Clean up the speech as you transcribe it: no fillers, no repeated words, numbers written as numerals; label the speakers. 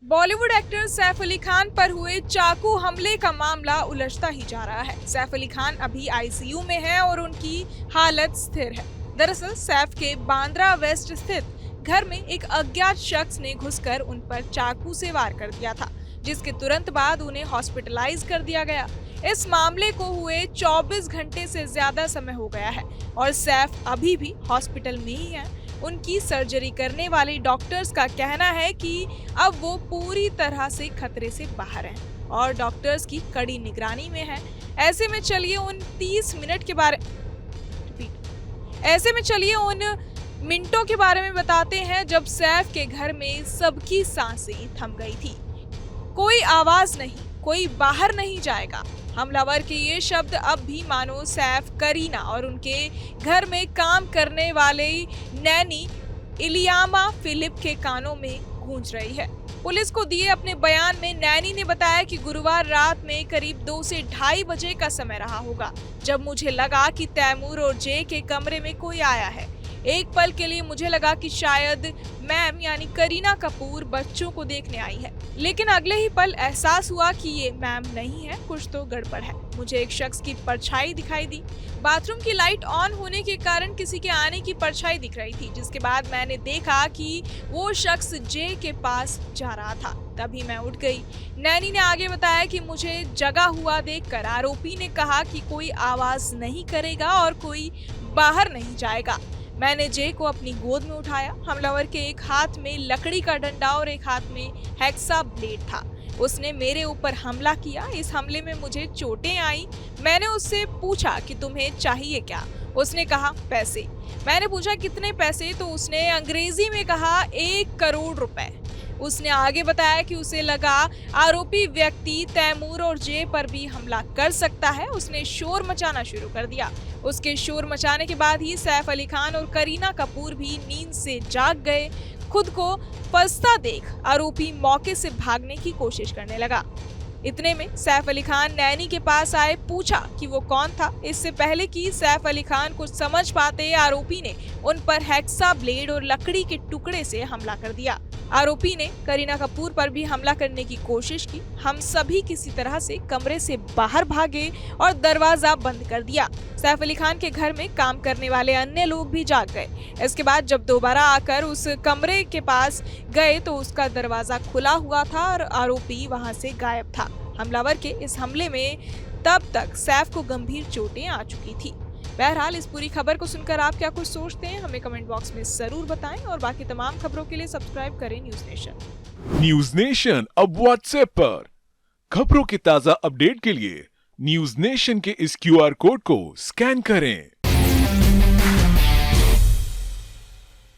Speaker 1: Bollywood actor Saif Ali Khan पर हुए चाकू हमले का मामला उलझता ही जा रहा है। सैफ अली खान अभी आईसीयू में है और उनकी हालत स्थिर है। दरअसल सैफ के बांद्रा वेस्ट स्थित घर में एक अज्ञात शख्स ने घुसकर उन पर चाकू से वार कर दिया था, जिसके तुरंत बाद उन्हें हॉस्पिटलाइज कर दिया गया। इस मामले को हुए 24 घंटे से ज्यादा समय हो गया है और सैफ अभी भी हॉस्पिटल में ही है। उनकी सर्जरी करने वाले डॉक्टर्स का कहना है कि अब वो पूरी तरह से खतरे से बाहर हैं और डॉक्टर्स की कड़ी निगरानी में है। ऐसे में चलिए उन 30 मिनट के बारे ऐसे में चलिए उन मिनटों के बारे में बताते हैं जब सैफ के घर में सबकी सांसें थम गई थी। कोई आवाज नहीं, कोई बाहर नहीं जाएगा। हमलावर के ये शब्द अब भी मानो सैफ, करीना और उनके घर में काम करने वाले नैनी इलियामा फिलिप के कानों में गूंज रही है। पुलिस को दिए अपने बयान में नैनी ने बताया कि गुरुवार रात में करीब 2 से 2:30 बजे का समय रहा होगा, जब मुझे लगा कि तैमूर और जे के कमरे में कोई आया है। एक पल के लिए मुझे लगा कि शायद मैम यानी करीना कपूर बच्चों को देखने आई है, लेकिन अगले ही पल एहसास हुआ कि ये मैम नहीं है, कुछ तो गड़बड़ है। मुझे एक शख्स की परछाई दिखाई दी। बाथरूम की लाइट ऑन होने के कारण किसी के आने की परछाई दिख रही थी, जिसके बाद मैंने देखा कि वो शख्स जे के पास जा रहा था। तभी मैं उठ गई। नैनी ने आगे बताया कि मुझे जगा हुआ देखकर आरोपी ने कहा कि कोई आवाज नहीं करेगा और कोई बाहर नहीं जाएगा। मैंने जे को अपनी गोद में उठाया। हमलावर के एक हाथ में लकड़ी का डंडा और एक हाथ में हेक्सा ब्लेड था। उसने मेरे ऊपर हमला किया। इस हमले में मुझे चोटें आई। मैंने उससे पूछा कि तुम्हें चाहिए क्या? उसने कहा पैसे। मैंने पूछा कितने पैसे? तो उसने अंग्रेजी में कहा 1 करोड़ रुपए। उसने आगे बताया कि उसे लगा आरोपी व्यक्ति तैमूर और जे पर भी हमला कर सकता है। उसने शोर मचाना शुरू कर दिया। उसके शोर मचाने के बाद ही सैफ अली खान और करीना कपूर भी नींद से जाग गए। खुद को फंसता देख आरोपी मौके से भागने की कोशिश करने लगा। इतने में सैफ अली खान नैनी के पास आए। पूछा कि वो कौन था। इससे पहले कि सैफ अली खान कुछ समझ पाते, आरोपी ने उन पर हेक्सा ब्लेड और लकड़ी के टुकड़े से हमला कर दिया। आरोपी ने करीना कपूर पर भी हमला करने की कोशिश की। हम सभी किसी तरह से कमरे से बाहर भागे और दरवाजा बंद कर दिया। सैफ अली खान के घर में काम करने वाले अन्य लोग भी जाग गए। इसके बाद जब दोबारा आकर उस कमरे के पास गए तो उसका दरवाजा खुला हुआ था और आरोपी वहां से गायब था। हमलावर के इस हमले में तब तक सैफ को गंभीर चोटें आ चुकी थी। बहरहाल इस पूरी खबर को सुनकर आप क्या कुछ सोचते हैं, हमें कमेंट बॉक्स में जरूर बताएं और बाकी तमाम खबरों के लिए सब्सक्राइब करें न्यूज नेशन।
Speaker 2: न्यूज नेशन अब व्हाट्सएप पर खबरों के ताजा अपडेट के लिए न्यूज नेशन के इस QR कोड को स्कैन करें।